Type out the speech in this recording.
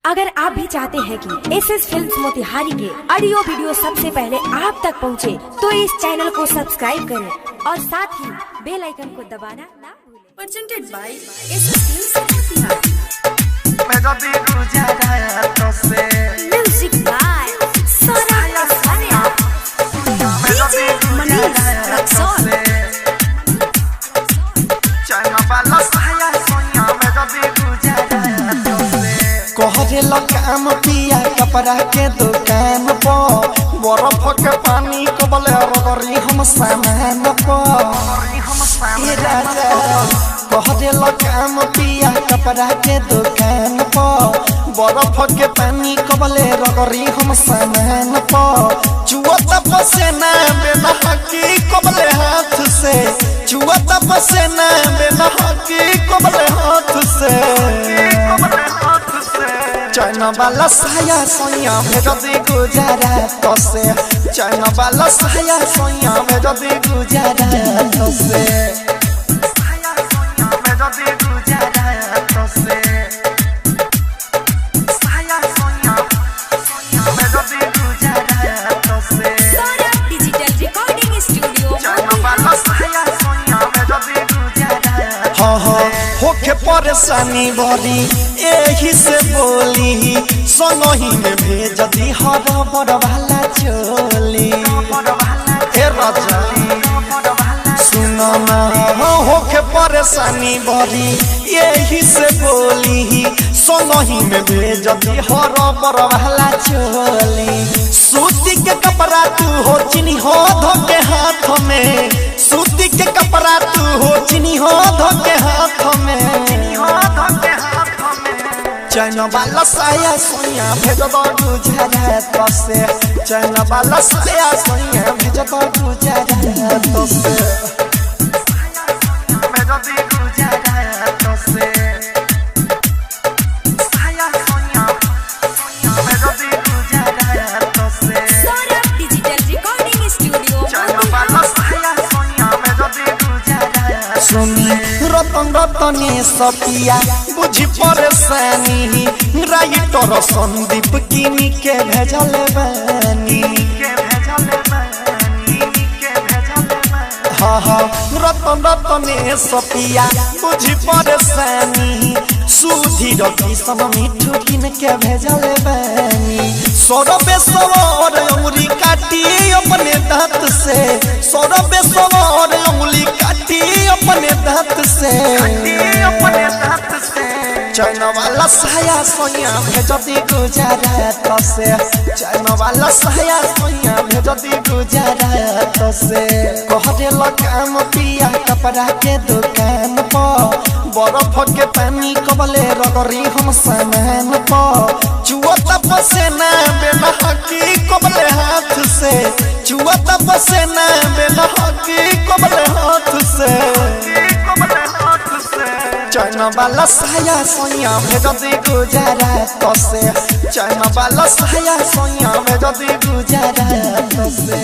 अगर आप भी चाहते हैं कि एसएस फिल्म्स मोतिहारी के ऑडियो वीडियो सबसे पहले आप तक पहुंचे, तो इस चैनल को सब्सक्राइब करें और साथ ही बेल आइकन को दबाना ना भूलें। Presented by SS films Motihari. Music by Sona Saniya, DJ Manish Raxaul. कहरे काम पिया कपड़ा के दुकान पर बर्फ के पानी कबले रगरी हम सामान पर कहरे काम पिया कपड़ा के दुकान पर बर्फ के पानी कबले रगरी हम सामान पर चुअत पसेना बेना हकी कबले हाथ से चुअत पसेना बेना हकी कबले हाथ से चाइना वाला साया सोया में जदी गुजारा तो से चाइना वाला साया सोया में जदी गुजारा तो से साया सोया में जदी गुजारा तो से साया सोया में जदी गुजारा तो से सोना डिजिटल रिकॉर्डिंग स्टूडियो चाइना वाला साया सोया में जदी गुजारा हाँ हाँ होके परेशानी भरी एही से बोली संगही में भेज दी हर बड़ वाला चोली ए राजा सुनो ना होके परेशानी भरी एही से बोली संगही में भेज दी हर बड़ वाला चोली सूती के कपड़ा तू हो चिनी हो धोके हाथ में सूती के कपड़ा तू हो चिनी हो धोके हाथ में चाइना वाला साया सोया भेज दो गुजारा तो से चाइना वाला साया सोया भेज दो गुजारा तो से भेज दो गुजारा तो से साया सोया भेज दो गुजारा तो से सोना डिजिटल रिकॉर्डिंग स्टूडियो चाइना वाला साया सोया भेज दो गुजारा सुनी रतन रतने सपिया बुझी परेशानी राइटर संदीप किनी के भेजल बानी हाँ हाँ रतन रतने सपिया बुझी परेशानी सुधी रखी सब मिठू किन के भेजल बानी सौरभे सवार उंगली काटी अपने दांत से सौरभे सवार उंगली काटी अपने दांत से चाइना वाला साया सोया भेज दी गुजारा तो से चाइना वाला साया सोया भेज दी गुजारा तो से कहरे काम पिया कपड़ा के दुकान पर बर्फ के पानी कबले रगरी हम सामान पर चुअत पसेना बेना हकी कबले हाथ से चुअत पसेना बेना हकी कबले हाथ से चाइना वाला साया सोया भेज दी गुजारा तो से चाइना वाला साया सोया भेज दी गुजारा तो से।